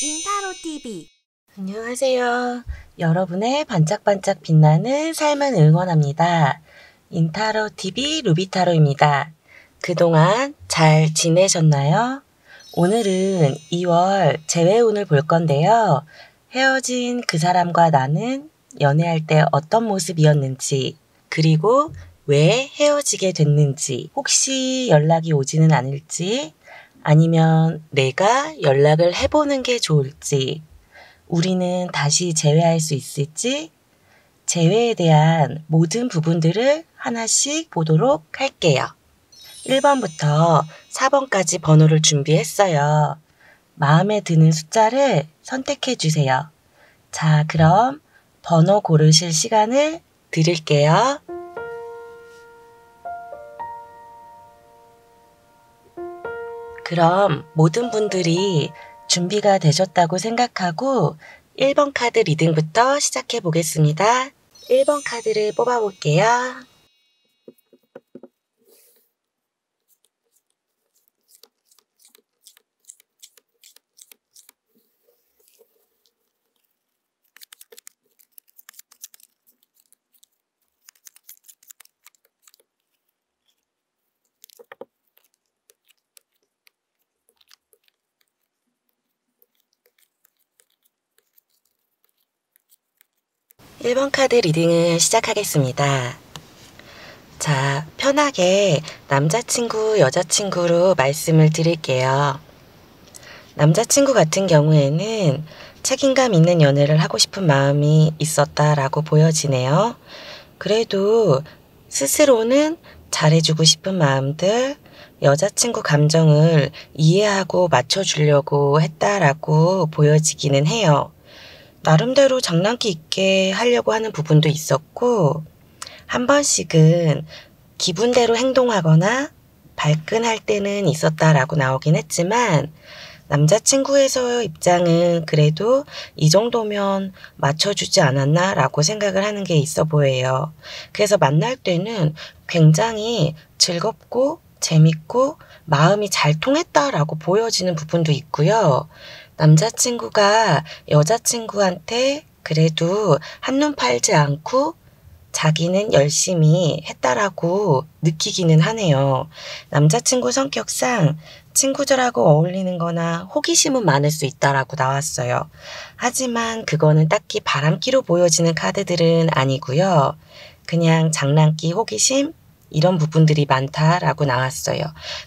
인타로 TV. 안녕하세요. 여러분의 반짝반짝 빛나는 삶을 응원합니다. 인타로 TV 루비타로입니다. 그동안 잘 지내셨나요? 오늘은 2월 재회운을 볼 건데요. 헤어진 그 사람과 나는 연애할 때 어떤 모습이었는지, 그리고 왜 헤어지게 됐는지, 혹시 연락이 오지는 않을지, 아니면 내가 연락을 해보는 게 좋을지, 우리는 다시 재회할 수 있을지, 재회에 대한 모든 부분들을 하나씩 보도록 할게요. 1번부터 4번까지 번호를 준비했어요. 마음에 드는 숫자를 선택해 주세요. 자, 그럼 번호 고르실 시간을 드릴게요. 그럼 모든 분들이 준비가 되셨다고 생각하고 1번 카드 리딩부터 시작해 보겠습니다. 1번 카드를 뽑아 볼게요. 1번 카드 리딩을 시작하겠습니다. 자, 편하게 남자친구, 여자친구로 말씀을 드릴게요. 남자친구 같은 경우에는 책임감 있는 연애를 하고 싶은 마음이 있었다라고 보여지네요. 그래도 스스로는 잘해주고 싶은 마음들, 여자친구 감정을 이해하고 맞춰주려고 했다라고 보여지기는 해요. 나름대로 장난기 있게 하려고 하는 부분도 있었고, 한 번씩은 기분대로 행동하거나 발끈할 때는 있었다라고 나오긴 했지만, 남자친구에서의 입장은 그래도 이 정도면 맞춰주지 않았나 라고 생각을 하는 게 있어 보여요. 그래서 만날 때는 굉장히 즐겁고 재밌고 마음이 잘 통했다라고 보여지는 부분도 있고요. 남자친구가 여자친구한테 그래도 한눈 팔지 않고 자기는 열심히 했다라고 느끼기는 하네요. 남자친구 성격상 친구들하고 어울리는 거나 호기심은 많을 수 있다라고 나왔어요. 하지만 그거는 딱히 바람기로 보여지는 카드들은 아니고요. 그냥 장난기, 호기심 이런 부분들이 많다라고 나왔어요.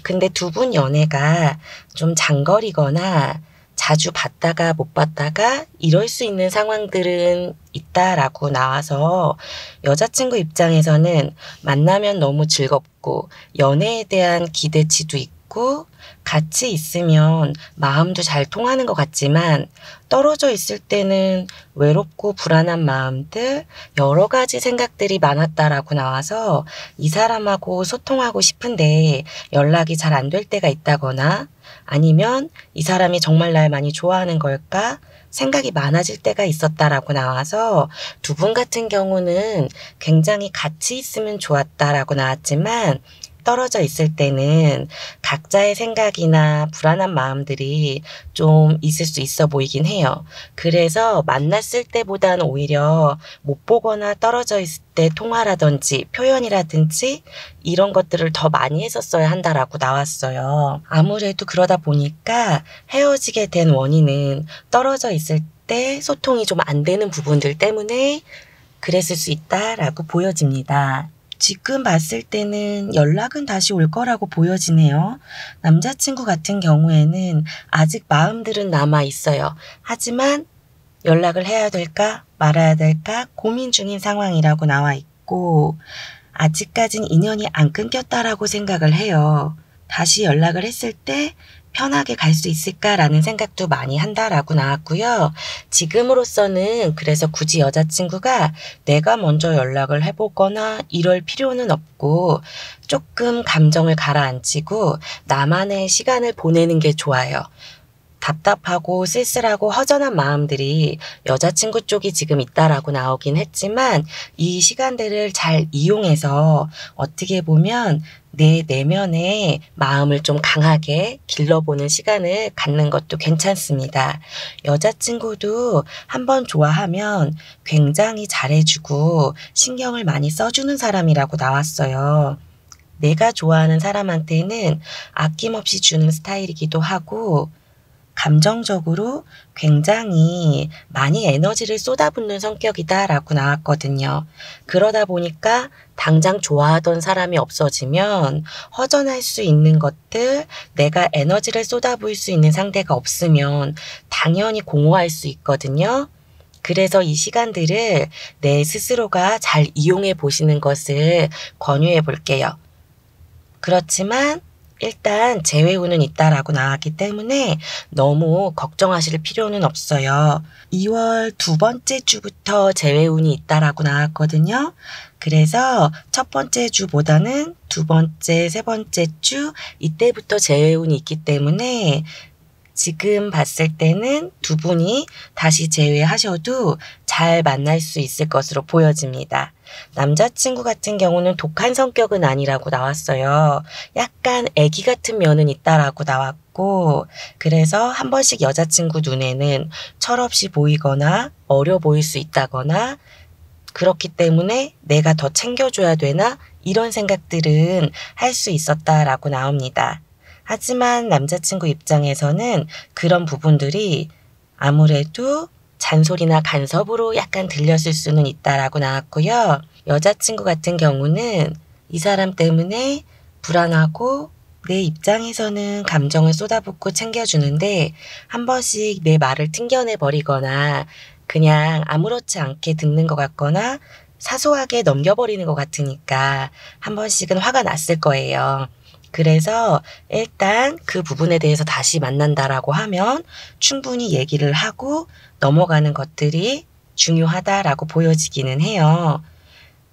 근데 두 분 연애가 좀 장거리거나 자주 봤다가 못 봤다가 이럴 수 있는 상황들은 있다라고 나와서 여자친구 입장에서는 만나면 너무 즐겁고 연애에 대한 기대치도 있고 같이 있으면 마음도 잘 통하는 것 같지만 떨어져 있을 때는 외롭고 불안한 마음들, 여러 가지 생각들이 많았다라고 나와서 이 사람하고 소통하고 싶은데 연락이 잘 안 될 때가 있다거나 아니면 이 사람이 정말 날 많이 좋아하는 걸까? 생각이 많아질 때가 있었다라고 나와서 두 분 같은 경우는 굉장히 같이 있으면 좋았다라고 나왔지만 떨어져 있을 때는 각자의 생각이나 불안한 마음들이 좀 있을 수 있어 보이긴 해요. 그래서 만났을 때보다는 오히려 못 보거나 떨어져 있을 때 통화라든지 표현이라든지 이런 것들을 더 많이 했었어야 한다라고 나왔어요. 아무래도 그러다 보니까 헤어지게 된 원인은 떨어져 있을 때 소통이 좀 안 되는 부분들 때문에 그랬을 수 있다라고 보여집니다. 지금 봤을 때는 연락은 다시 올 거라고 보여지네요. 남자친구 같은 경우에는 아직 마음들은 남아 있어요. 하지만 연락을 해야 될까 말아야 될까 고민 중인 상황이라고 나와 있고 아직까진 인연이 안 끊겼다라고 생각을 해요. 다시 연락을 했을 때 편하게 갈 수 있을까라는 생각도 많이 한다라고 나왔고요. 지금으로서는 그래서 굳이 여자친구가 내가 먼저 연락을 해보거나 이럴 필요는 없고 조금 감정을 가라앉히고 나만의 시간을 보내는 게 좋아요. 답답하고 쓸쓸하고 허전한 마음들이 여자친구 쪽이 지금 있다라고 나오긴 했지만 이 시간들을 잘 이용해서 어떻게 보면 내 내면의 마음을 좀 강하게 길러보는 시간을 갖는 것도 괜찮습니다. 여자친구도 한번 좋아하면 굉장히 잘해주고 신경을 많이 써주는 사람이라고 나왔어요. 내가 좋아하는 사람한테는 아낌없이 주는 스타일이기도 하고 감정적으로 굉장히 많이 에너지를 쏟아붓는 성격이다라고 나왔거든요. 그러다 보니까 당장 좋아하던 사람이 없어지면 허전할 수 있는 것들, 내가 에너지를 쏟아부을 수 있는 상대가 없으면 당연히 공허할 수 있거든요. 그래서 이 시간들을 내 스스로가 잘 이용해 보시는 것을 권유해 볼게요. 그렇지만 일단 재회운은 있다라고 나왔기 때문에 너무 걱정하실 필요는 없어요. 2월 두 번째 주부터 재회운이 있다라고 나왔거든요. 그래서 첫 번째 주보다는 두 번째, 세 번째 주 이때부터 재회운이 있기 때문에 지금 봤을 때는 두 분이 다시 재회하셔도 잘 만날 수 있을 것으로 보여집니다. 남자친구 같은 경우는 독한 성격은 아니라고 나왔어요. 약간 애기 같은 면은 있다라고 나왔고, 그래서 한 번씩 여자친구 눈에는 철없이 보이거나 어려 보일 수 있다거나, 그렇기 때문에 내가 더 챙겨줘야 되나? 이런 생각들은 할 수 있었다라고 나옵니다. 하지만 남자친구 입장에서는 그런 부분들이 아무래도 잔소리나 간섭으로 약간 들렸을 수는 있다라고 나왔고요. 여자친구 같은 경우는 이 사람 때문에 불안하고 내 입장에서는 감정을 쏟아붓고 챙겨주는데 한 번씩 내 말을 튕겨내버리거나 그냥 아무렇지 않게 듣는 것 같거나 사소하게 넘겨버리는 것 같으니까 한 번씩은 화가 났을 거예요. 그래서 일단 그 부분에 대해서 다시 만난다라고 하면 충분히 얘기를 하고 넘어가는 것들이 중요하다라고 보여지기는 해요.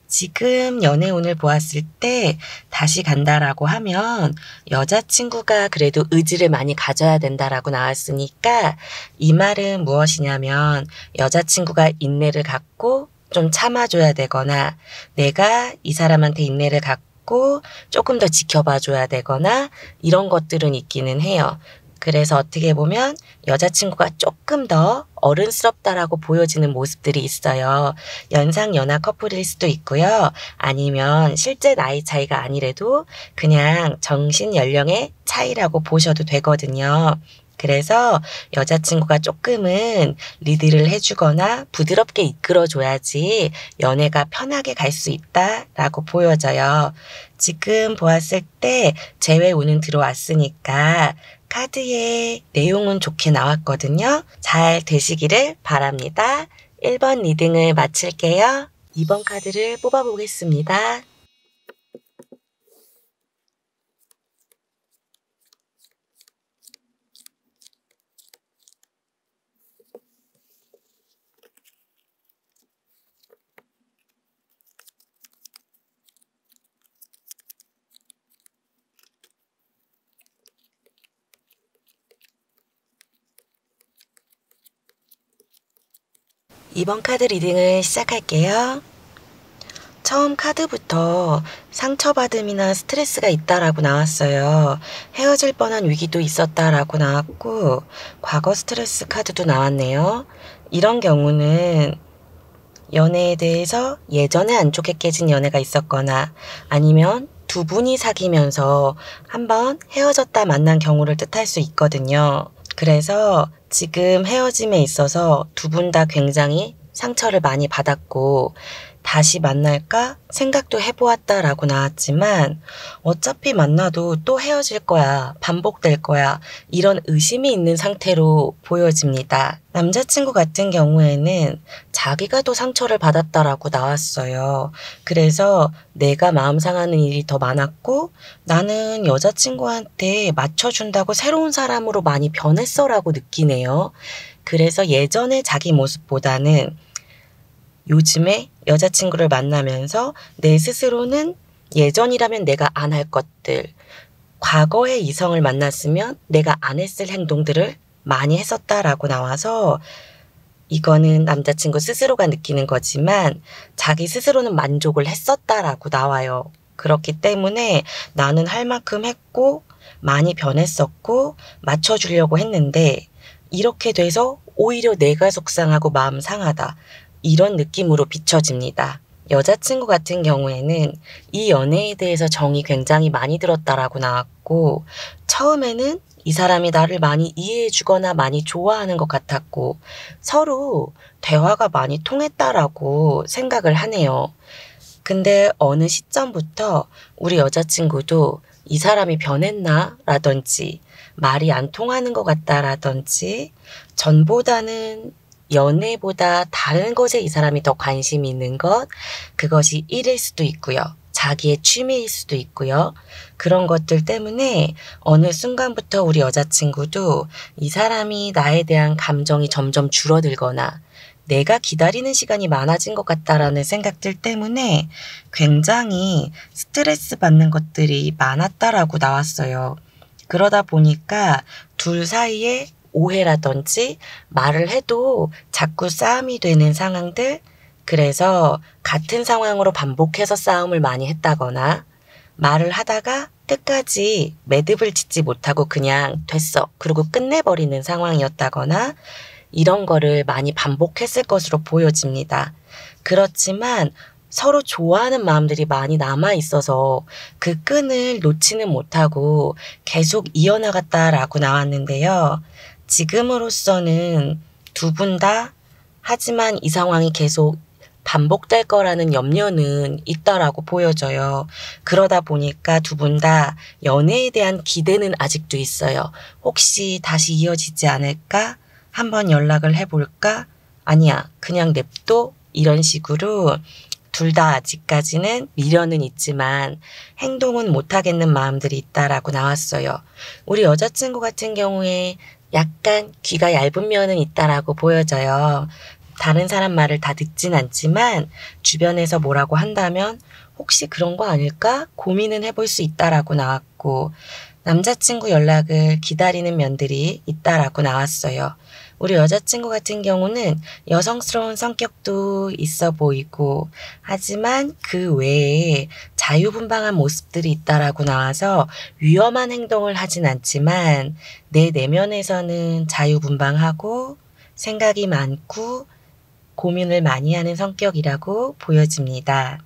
지금 연애운을 보았을 때 다시 간다라고 하면 여자친구가 그래도 의지를 많이 가져야 된다라고 나왔으니까 이 말은 무엇이냐면 여자친구가 인내를 갖고 좀 참아줘야 되거나 내가 이 사람한테 인내를 갖고 조금 더 지켜봐줘야 되거나 이런 것들은 있기는 해요. 그래서 어떻게 보면 여자친구가 조금 더 어른스럽다라고 보여지는 모습들이 있어요. 연상 연하 커플일 수도 있고요. 아니면 실제 나이 차이가 아니래도 그냥 정신 연령의 차이라고 보셔도 되거든요. 그래서 여자친구가 조금은 리드를 해주거나 부드럽게 이끌어줘야지 연애가 편하게 갈 수 있다라고 보여져요. 지금 보았을 때 재회운은 들어왔으니까 카드의 내용은 좋게 나왔거든요. 잘 되시기를 바랍니다. 1번 리딩을 마칠게요. 2번 카드를 뽑아보겠습니다. 이번 카드 리딩을 시작할게요. 처음 카드부터 상처받음이나 스트레스가 있다라고 나왔어요. 헤어질 뻔한 위기도 있었다라고 나왔고 과거 스트레스 카드도 나왔네요. 이런 경우는 연애에 대해서 예전에 안 좋게 깨진 연애가 있었거나 아니면 두 분이 사귀면서 한번 헤어졌다 만난 경우를 뜻할 수 있거든요. 그래서 지금 헤어짐에 있어서 두 분 다 굉장히 상처를 많이 받았고 다시 만날까 생각도 해보았다라고 나왔지만 어차피 만나도 또 헤어질 거야, 반복될 거야 이런 의심이 있는 상태로 보여집니다. 남자친구 같은 경우에는 자기가 더 상처를 받았다라고 나왔어요. 그래서 내가 마음 상하는 일이 더 많았고 나는 여자친구한테 맞춰준다고 새로운 사람으로 많이 변했어라고 느끼네요. 그래서 예전의 자기 모습보다는 요즘에 여자친구를 만나면서 내 스스로는 예전이라면 내가 안 할 것들, 과거의 이성을 만났으면 내가 안 했을 행동들을 많이 했었다라고 나와서 이거는 남자친구 스스로가 느끼는 거지만 자기 스스로는 만족을 했었다라고 나와요. 그렇기 때문에 나는 할 만큼 했고 많이 변했었고 맞춰주려고 했는데 이렇게 돼서 오히려 내가 속상하고 마음 상하다. 이런 느낌으로 비춰집니다. 여자친구 같은 경우에는 이 연애에 대해서 정이 굉장히 많이 들었다라고 나왔고 처음에는 이 사람이 나를 많이 이해해 주거나 많이 좋아하는 것 같았고 서로 대화가 많이 통했다라고 생각을 하네요. 근데 어느 시점부터 우리 여자친구도 이 사람이 변했나? 라든지 말이 안 통하는 것 같다라든지 전보다는 연애보다 다른 것에 이 사람이 더 관심이 있는 것, 그것이 일일 수도 있고요. 자기의 취미일 수도 있고요. 그런 것들 때문에 어느 순간부터 우리 여자친구도 이 사람이 나에 대한 감정이 점점 줄어들거나 내가 기다리는 시간이 많아진 것 같다라는 생각들 때문에 굉장히 스트레스 받는 것들이 많았다라고 나왔어요. 그러다 보니까 둘 사이에 오해라든지 말을 해도 자꾸 싸움이 되는 상황들, 그래서 같은 상황으로 반복해서 싸움을 많이 했다거나 말을 하다가 끝까지 매듭을 짓지 못하고 그냥 됐어. 그리고 끝내버리는 상황이었다거나 이런 거를 많이 반복했을 것으로 보여집니다. 그렇지만 서로 좋아하는 마음들이 많이 남아 있어서 그 끈을 놓지는 못하고 계속 이어나갔다라고 나왔는데요. 지금으로서는 두 분 다 하지만 이 상황이 계속 반복될 거라는 염려는 있다라고 보여져요. 그러다 보니까 두 분 다 연애에 대한 기대는 아직도 있어요. 혹시 다시 이어지지 않을까? 한번 연락을 해볼까? 아니야, 그냥 냅둬? 이런 식으로 둘 다 아직까지는 미련은 있지만 행동은 못하겠는 마음들이 있다라고 나왔어요. 우리 여자친구 같은 경우에 약간 귀가 얇은 면은 있다라고 보여져요. 다른 사람 말을 다 듣진 않지만 주변에서 뭐라고 한다면 혹시 그런 거 아닐까? 고민은 해볼 수 있다라고 나왔고 남자친구 연락을 기다리는 면들이 있다라고 나왔어요. 우리 여자친구 같은 경우는 여성스러운 성격도 있어 보이고 하지만 그 외에 자유분방한 모습들이 있다라고 나와서 위험한 행동을 하진 않지만 내 내면에서는 자유분방하고 생각이 많고 고민을 많이 하는 성격이라고 보여집니다.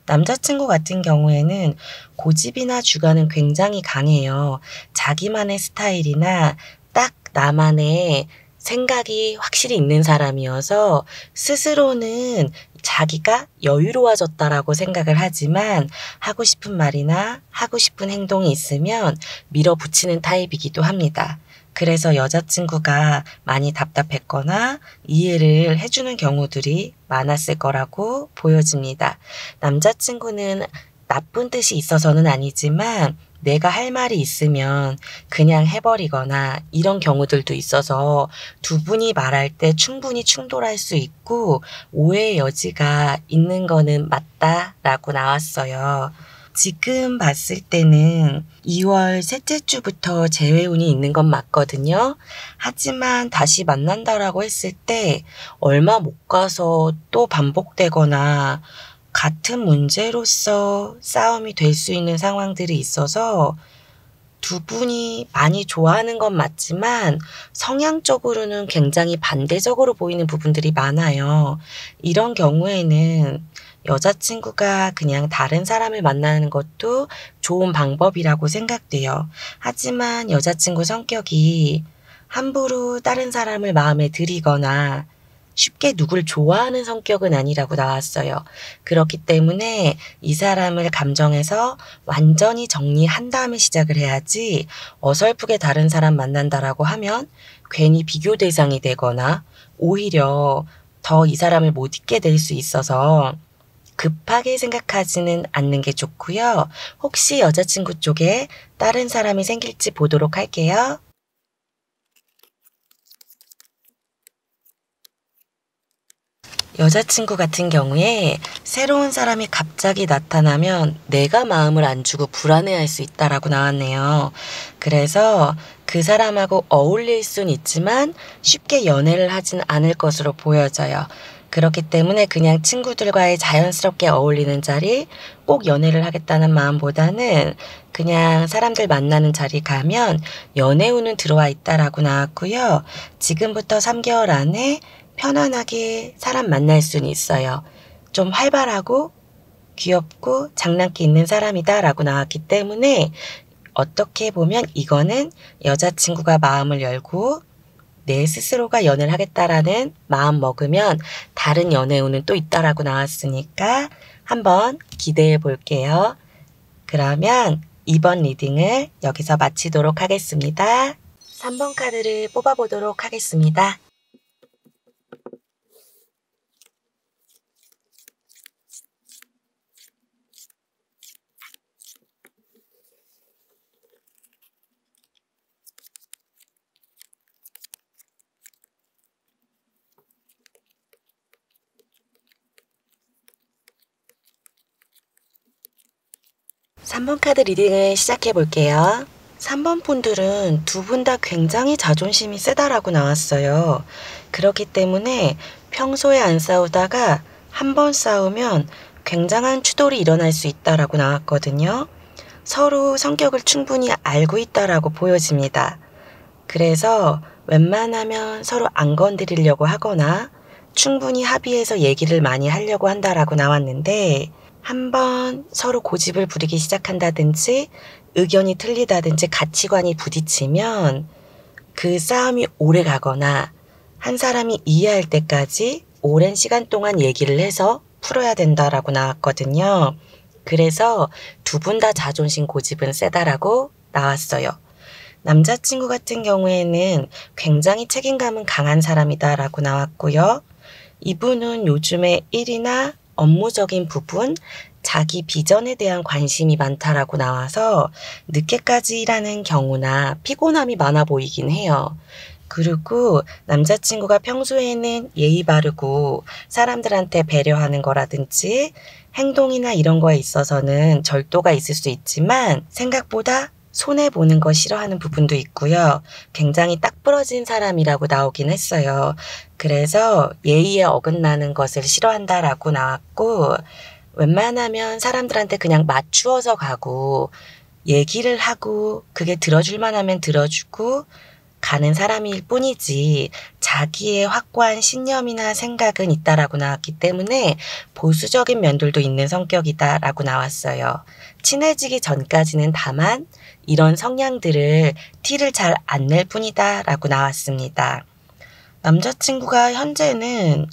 남자친구 같은 경우에는 고집이나 주관은 굉장히 강해요. 자기만의 스타일이나 딱 나만의 생각이 확실히 있는 사람이어서 스스로는 자기가 여유로워졌다라고 생각을 하지만 하고 싶은 말이나 하고 싶은 행동이 있으면 밀어붙이는 타입이기도 합니다. 그래서 여자친구가 많이 답답했거나 이해를 해주는 경우들이 많았을 거라고 보여집니다. 남자친구는 나쁜 뜻이 있어서는 아니지만 내가 할 말이 있으면 그냥 해버리거나 이런 경우들도 있어서 두 분이 말할 때 충분히 충돌할 수 있고 오해의 여지가 있는 거는 맞다라고 나왔어요. 지금 봤을 때는 2월 셋째 주부터 재회운이 있는 건 맞거든요. 하지만 다시 만난다라고 했을 때 얼마 못 가서 또 반복되거나 같은 문제로서 싸움이 될 수 있는 상황들이 있어서 두 분이 많이 좋아하는 건 맞지만 성향적으로는 굉장히 반대적으로 보이는 부분들이 많아요. 이런 경우에는 여자친구가 그냥 다른 사람을 만나는 것도 좋은 방법이라고 생각돼요. 하지만 여자친구 성격이 함부로 다른 사람을 마음에 들이거나 쉽게 누굴 좋아하는 성격은 아니라고 나왔어요. 그렇기 때문에 이 사람을 감정에서 완전히 정리한 다음에 시작을 해야지 어설프게 다른 사람 만난다라고 하면 괜히 비교 대상이 되거나 오히려 더 이 사람을 못 잊게 될 수 있어서 급하게 생각하지는 않는 게 좋고요. 혹시 여자친구 쪽에 다른 사람이 생길지 보도록 할게요. 여자친구 같은 경우에 새로운 사람이 갑자기 나타나면 내가 마음을 안 주고 불안해할 수 있다라고 나왔네요. 그래서 그 그 사람하고 어울릴 순 있지만 쉽게 연애를 하진 않을 것으로 보여져요. 그렇기 때문에 그냥 친구들과의 자연스럽게 어울리는 자리, 꼭 연애를 하겠다는 마음보다는 그냥 사람들 만나는 자리 가면 연애운은 들어와 있다라고 나왔고요. 지금부터 3개월 안에 편안하게 사람 만날 수는 있어요. 좀 활발하고 귀엽고 장난기 있는 사람이다 라고 나왔기 때문에 어떻게 보면 이거는 여자친구가 마음을 열고 내 스스로가 연애를 하겠다라는 마음 먹으면 다른 연애운은 또 있다라고 나왔으니까 한번 기대해 볼게요. 그러면 이번 리딩을 여기서 마치도록 하겠습니다. 3번 카드를 뽑아보도록 하겠습니다. 삼 번 카드 리딩을 시작해 볼게요. 3번 분들은 두 분 다 굉장히 자존심이 세다라고 나왔어요. 그렇기 때문에 평소에 안 싸우다가 한 번 싸우면 굉장한 추돌이 일어날 수 있다라고 나왔거든요. 서로 성격을 충분히 알고 있다라고 보여집니다. 그래서 웬만하면 서로 안 건드리려고 하거나 충분히 합의해서 얘기를 많이 하려고 한다라고 나왔는데 한번 서로 고집을 부리기 시작한다든지 의견이 틀리다든지 가치관이 부딪히면 그 싸움이 오래 가거나 한 사람이 이해할 때까지 오랜 시간 동안 얘기를 해서 풀어야 된다라고 나왔거든요. 그래서 두 분 다 자존심 고집은 세다라고 나왔어요. 남자친구 같은 경우에는 굉장히 책임감은 강한 사람이다라고 나왔고요. 이분은 요즘에 일이나 업무적인 부분, 자기 비전에 대한 관심이 많다라고 나와서 늦게까지 일하는 경우나 피곤함이 많아 보이긴 해요. 그리고 남자친구가 평소에는 예의 바르고 사람들한테 배려하는 거라든지 행동이나 이런 거에 있어서는 절도가 있을 수 있지만 생각보다 손해보는 거 싫어하는 부분도 있고요. 굉장히 딱 부러진 사람이라고 나오긴 했어요. 그래서 예의에 어긋나는 것을 싫어한다라고 나왔고 웬만하면 사람들한테 그냥 맞추어서 가고 얘기를 하고 그게 들어줄만 하면 들어주고 가는 사람일 뿐이지 자기의 확고한 신념이나 생각은 있다라고 나왔기 때문에 보수적인 면들도 있는 성격이다라고 나왔어요. 친해지기 전까지는 다만 이런 성향들을 티를 잘 안 낼 뿐이다 라고 나왔습니다. 남자친구가 현재는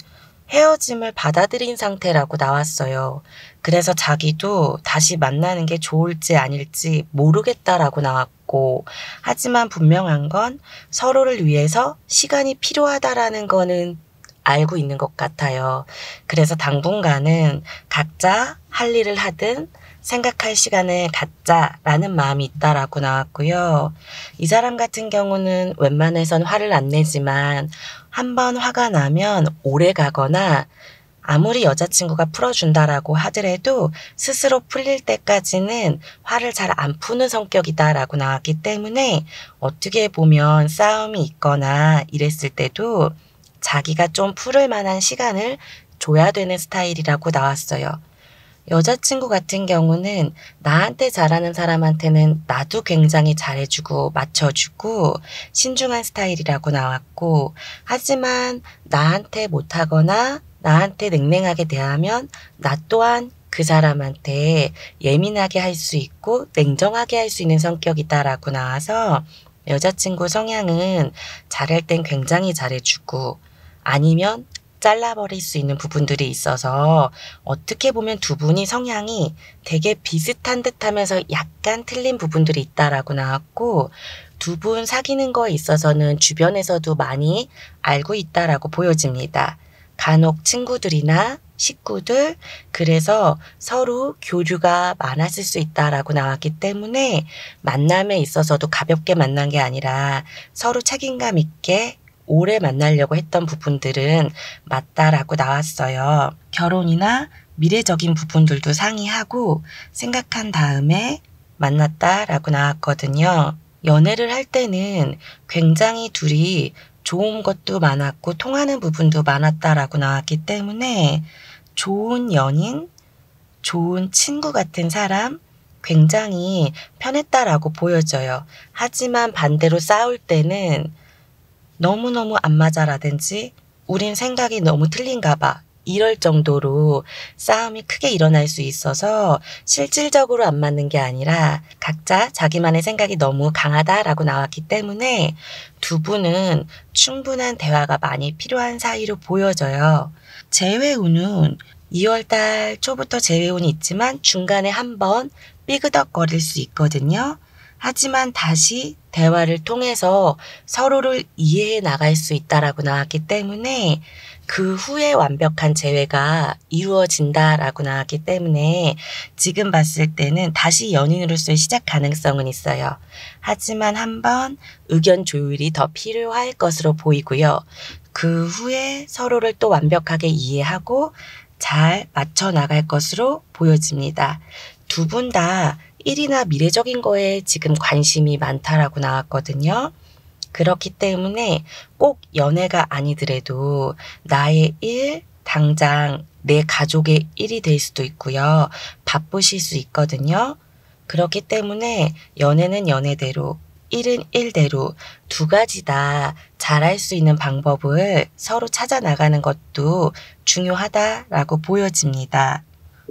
헤어짐을 받아들인 상태라고 나왔어요. 그래서 자기도 다시 만나는 게 좋을지 아닐지 모르겠다라고 나왔고 하지만 분명한 건 서로를 위해서 시간이 필요하다라는 거는 알고 있는 것 같아요. 그래서 당분간은 각자 할 일을 하든 생각할 시간을 갖자라는 마음이 있다라고 나왔고요. 이 사람 같은 경우는 웬만해선 화를 안 내지만 한번 화가 나면 오래 가거나 아무리 여자친구가 풀어준다라고 하더라도 스스로 풀릴 때까지는 화를 잘 안 푸는 성격이다라고 나왔기 때문에 어떻게 보면 싸움이 있거나 이랬을 때도 자기가 좀 풀을 만한 시간을 줘야 되는 스타일이라고 나왔어요. 여자친구 같은 경우는 나한테 잘하는 사람한테는 나도 굉장히 잘해주고 맞춰주고 신중한 스타일이라고 나왔고 하지만 나한테 못하거나 나한테 냉랭하게 대하면 나 또한 그 사람한테 예민하게 할 수 있고 냉정하게 할 수 있는 성격이다라고 나와서 여자친구 성향은 잘할 땐 굉장히 잘해주고 아니면 잘라버릴 수 있는 부분들이 있어서 어떻게 보면 두 분이 성향이 되게 비슷한 듯 하면서 약간 틀린 부분들이 있다라고 나왔고 두 분 사귀는 거에 있어서는 주변에서도 많이 알고 있다라고 보여집니다. 간혹 친구들이나 식구들 그래서 서로 교류가 많았을 수 있다라고 나왔기 때문에 만남에 있어서도 가볍게 만난 게 아니라 서로 책임감 있게 오래 만나려고 했던 부분들은 맞다라고 나왔어요. 결혼이나 미래적인 부분들도 상의하고 생각한 다음에 만났다라고 나왔거든요. 연애를 할 때는 굉장히 둘이 좋은 것도 많았고 통하는 부분도 많았다라고 나왔기 때문에 좋은 연인, 좋은 친구 같은 사람, 굉장히 편했다라고 보여져요. 하지만 반대로 싸울 때는 너무너무 안 맞아라든지 우린 생각이 너무 틀린가 봐. 이럴 정도로 싸움이 크게 일어날 수 있어서 실질적으로 안 맞는 게 아니라 각자 자기만의 생각이 너무 강하다라고 나왔기 때문에 두 분은 충분한 대화가 많이 필요한 사이로 보여져요. 재회운은 2월달 초부터 재회운이 있지만 중간에 한번 삐그덕거릴 수 있거든요. 하지만 다시 대화를 통해서 서로를 이해해 나갈 수 있다라고 나왔기 때문에 그 후에 완벽한 재회가 이루어진다라고 나왔기 때문에 지금 봤을 때는 다시 연인으로서의 시작 가능성은 있어요. 하지만 한번 의견 조율이 더 필요할 것으로 보이고요. 그 후에 서로를 또 완벽하게 이해하고 잘 맞춰 나갈 것으로 보여집니다. 두 분 다 일이나 미래적인 거에 지금 관심이 많다라고 나왔거든요. 그렇기 때문에 꼭 연애가 아니더라도 나의 일, 당장 내 가족의 일이 될 수도 있고요. 바쁘실 수 있거든요. 그렇기 때문에 연애는 연애대로, 일은 일대로 두 가지 다 잘할 수 있는 방법을 서로 찾아 나가는 것도 중요하다라고 보여집니다.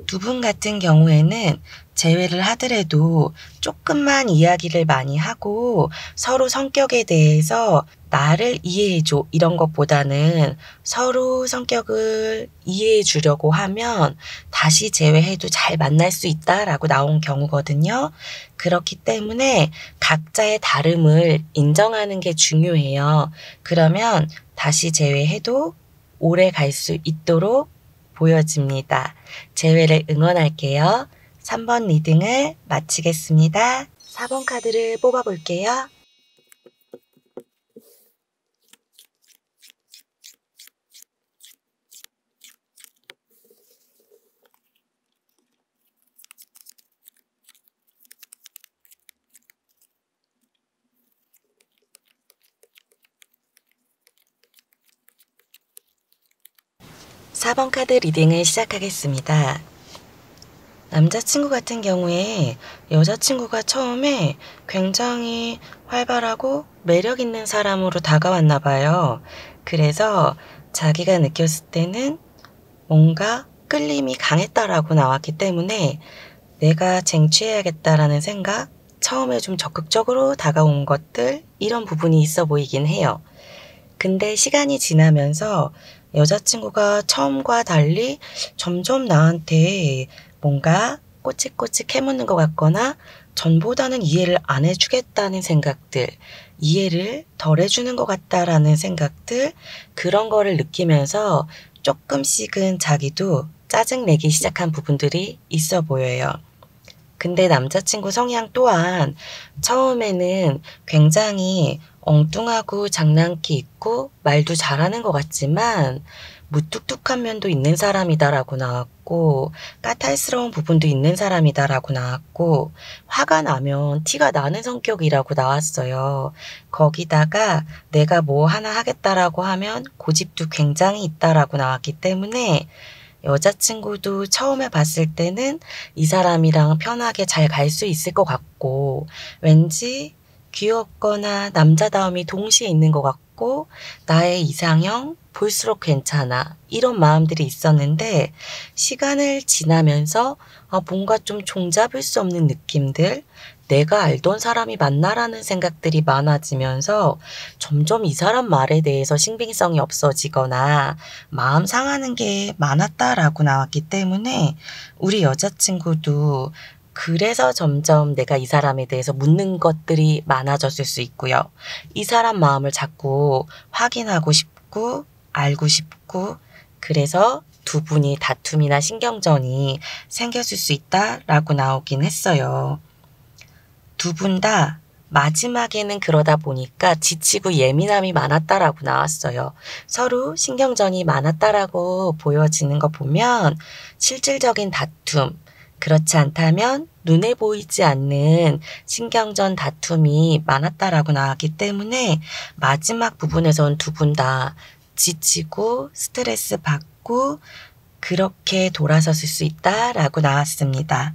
두 분 같은 경우에는 재회를 하더라도 조금만 이야기를 많이 하고 서로 성격에 대해서 나를 이해해줘 이런 것보다는 서로 성격을 이해해 주려고 하면 다시 재회해도 잘 만날 수 있다라고 나온 경우거든요. 그렇기 때문에 각자의 다름을 인정하는 게 중요해요. 그러면 다시 재회해도 오래 갈 수 있도록 보여집니다. 재회를 응원할게요. 3번 리딩을 마치겠습니다. 4번 카드를 뽑아볼게요. (4번) 카드 리딩을 시작하겠습니다. 남자친구 같은 경우에 여자친구가 처음에 굉장히 활발하고 매력 있는 사람으로 다가왔나 봐요. 그래서 자기가 느꼈을 때는 뭔가 끌림이 강했다라고 나왔기 때문에 내가 쟁취해야겠다라는 생각, 처음에 좀 적극적으로 다가온 것들, 이런 부분이 있어 보이긴 해요. 근데 시간이 지나면서 여자친구가 처음과 달리 점점 나한테 뭔가 꼬치꼬치 캐묻는 것 같거나 전보다는 이해를 안 해주겠다는 생각들, 이해를 덜 해주는 것 같다라는 생각들, 그런 거를 느끼면서 조금씩은 자기도 짜증내기 시작한 부분들이 있어 보여요. 근데 남자친구 성향 또한 처음에는 굉장히 엉뚱하고 장난기 있고 말도 잘하는 것 같지만 무뚝뚝한 면도 있는 사람이다라고 나왔고 까탈스러운 부분도 있는 사람이다라고 나왔고 화가 나면 티가 나는 성격이라고 나왔어요. 거기다가 내가 뭐 하나 하겠다라고 하면 고집도 굉장히 있다라고 나왔기 때문에 여자친구도 처음에 봤을 때는 이 사람이랑 편하게 잘 갈 수 있을 것 같고 왠지 귀엽거나 남자다움이 동시에 있는 것 같고 나의 이상형 볼수록 괜찮아 이런 마음들이 있었는데 시간을 지나면서 뭔가 좀 종잡을 수 없는 느낌들 내가 알던 사람이 맞나라는 생각들이 많아지면서 점점 이 사람 말에 대해서 신빙성이 없어지거나 마음 상하는 게 많았다라고 나왔기 때문에 우리 여자친구도 그래서 점점 내가 이 사람에 대해서 묻는 것들이 많아졌을 수 있고요. 이 사람 마음을 자꾸 확인하고 싶고 알고 싶고 그래서 두 분이 다툼이나 신경전이 생겼을 수 있다라고 나오긴 했어요. 두 분 다 마지막에는 그러다 보니까 지치고 예민함이 많았다라고 나왔어요. 서로 신경전이 많았다라고 보여지는 거 보면 실질적인 다툼, 그렇지 않다면 눈에 보이지 않는 신경전 다툼이 많았다라고 나왔기 때문에 마지막 부분에선 두 분 다 지치고 스트레스 받고 그렇게 돌아섰을 수 있다라고 나왔습니다.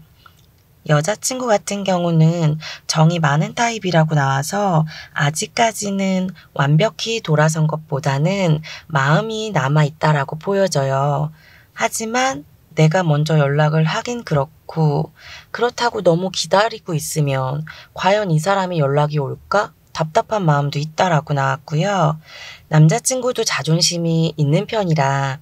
여자친구 같은 경우는 정이 많은 타입이라고 나와서 아직까지는 완벽히 돌아선 것보다는 마음이 남아있다라고 보여져요. 하지만 내가 먼저 연락을 하긴 그렇고 그렇다고 너무 기다리고 있으면 과연 이 사람이 연락이 올까? 답답한 마음도 있다라고 나왔고요. 남자친구도 자존심이 있는 편이라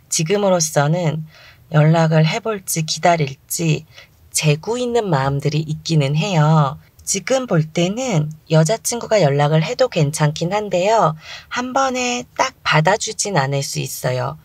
지금으로서는 연락을 해볼지 기다릴지 재고 있는 마음들이 있기는 해요. 지금 볼 때는 여자친구가 연락을 해도 괜찮긴 한데요. 한 번에 딱 받아주진 않을 수 있어요.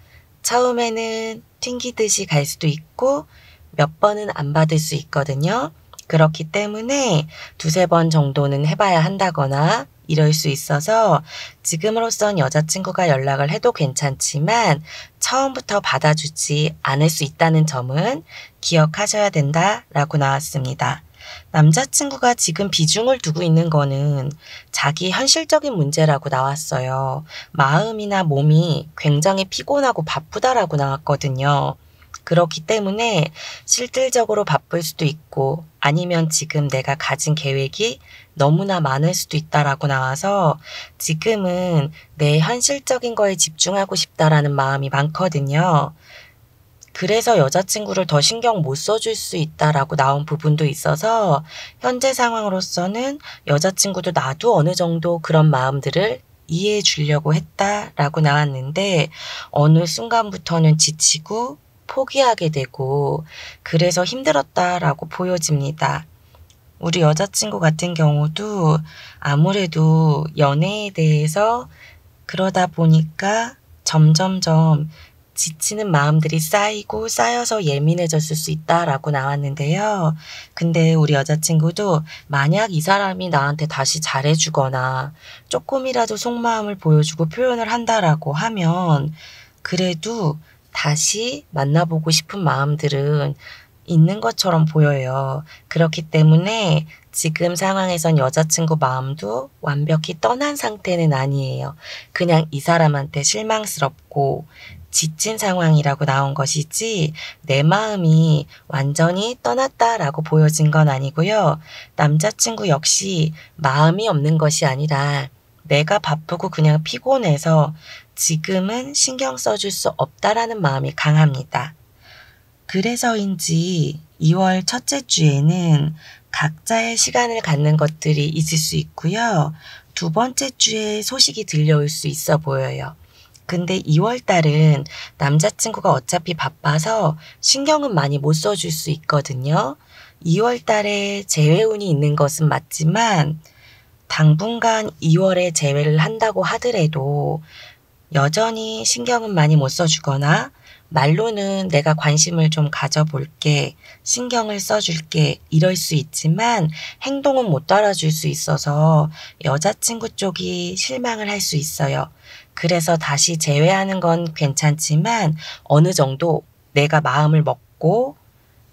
처음에는 튕기듯이 갈 수도 있고 몇 번은 안 받을 수 있거든요. 그렇기 때문에 두세 번 정도는 해봐야 한다거나 이럴 수 있어서 지금으로선 여자친구가 연락을 해도 괜찮지만 처음부터 받아주지 않을 수 있다는 점은 기억하셔야 된다라고 나왔습니다. 남자친구가 지금 비중을 두고 있는 거는 자기 현실적인 문제라고 나왔어요. 마음이나 몸이 굉장히 피곤하고 바쁘다라고 나왔거든요. 그렇기 때문에 실질적으로 바쁠 수도 있고 아니면 지금 내가 가진 계획이 너무나 많을 수도 있다라고 나와서 지금은 내 현실적인 거에 집중하고 싶다라는 마음이 많거든요. 그래서 여자친구를 더 신경 못 써줄 수 있다라고 나온 부분도 있어서 현재 상황으로서는 여자친구도 나도 어느 정도 그런 마음들을 이해해 주려고 했다라고 나왔는데 어느 순간부터는 지치고 포기하게 되고 그래서 힘들었다라고 보여집니다. 우리 여자친구 같은 경우도 아무래도 연애에 대해서 그러다 보니까 점점점 지치는 마음들이 쌓이고 쌓여서 예민해졌을 수 있다라고 나왔는데요. 근데 우리 여자친구도 만약 이 사람이 나한테 다시 잘해주거나 조금이라도 속마음을 보여주고 표현을 한다라고 하면 그래도 다시 만나보고 싶은 마음들은 있는 것처럼 보여요. 그렇기 때문에 지금 상황에선 여자친구 마음도 완벽히 떠난 상태는 아니에요. 그냥 이 사람한테 실망스럽고 지친 상황이라고 나온 것이지 내 마음이 완전히 떠났다라고 보여진 건 아니고요. 남자친구 역시 마음이 없는 것이 아니라 내가 바쁘고 그냥 피곤해서 지금은 신경 써줄 수 없다라는 마음이 강합니다. 그래서인지 2월 첫째 주에는 각자의 시간을 갖는 것들이 있을 수 있고요. 두 번째 주에 소식이 들려올 수 있어 보여요. 근데 2월 달은 남자친구가 어차피 바빠서 신경은 많이 못 써줄 수 있거든요. 2월 달에 재회운이 있는 것은 맞지만 당분간 2월에 재회를 한다고 하더라도 여전히 신경은 많이 못 써주거나 말로는 내가 관심을 좀 가져볼게, 신경을 써줄게 이럴 수 있지만 행동은 못 따라줄 수 있어서 여자친구 쪽이 실망을 할 수 있어요. 그래서 다시 재회하는 건 괜찮지만 어느 정도 내가 마음을 먹고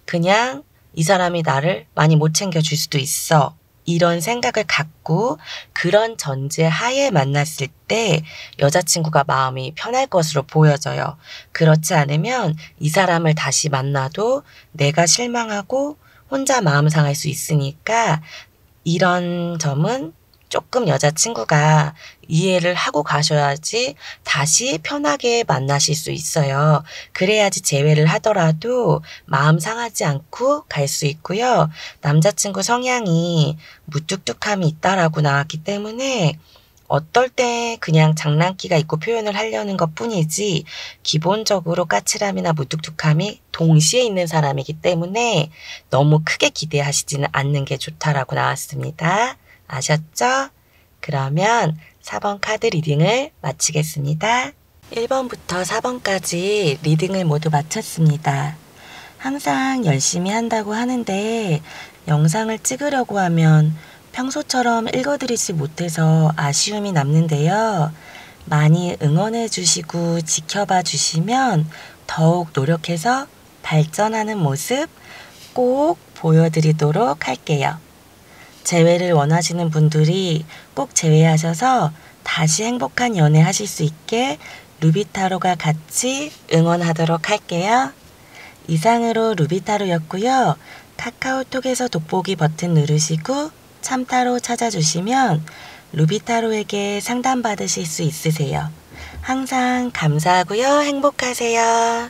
그냥 이 사람이 나를 많이 못 챙겨줄 수도 있어. 이런 생각을 갖고 그런 전제 하에 만났을 때 여자친구가 마음이 편할 것으로 보여져요. 그렇지 않으면 이 사람을 다시 만나도 내가 실망하고 혼자 마음 상할 수 있으니까 이런 점은 조금 여자친구가 이해를 하고 가셔야지 다시 편하게 만나실 수 있어요. 그래야지 재회를 하더라도 마음 상하지 않고 갈 수 있고요. 남자친구 성향이 무뚝뚝함이 있다라고 나왔기 때문에 어떨 때 그냥 장난기가 있고 표현을 하려는 것 뿐이지 기본적으로 까칠함이나 무뚝뚝함이 동시에 있는 사람이기 때문에 너무 크게 기대하시지는 않는 게 좋다라고 나왔습니다. 아셨죠? 그러면 4번 카드 리딩을 마치겠습니다. 1번부터 4번까지 리딩을 모두 마쳤습니다. 항상 열심히 한다고 하는데 영상을 찍으려고 하면 평소처럼 읽어드리지 못해서 아쉬움이 남는데요. 많이 응원해 주시고 지켜봐 주시면 더욱 노력해서 발전하는 모습 꼭 보여드리도록 할게요. 재회를 원하시는 분들이 꼭 재회하셔서 다시 행복한 연애 하실 수 있게 루비타로가 같이 응원하도록 할게요. 이상으로 루비타로였고요. 카카오톡에서 돋보기 버튼 누르시고 참타로 찾아주시면 루비타로에게 상담받으실 수 있으세요. 항상 감사하고요. 행복하세요.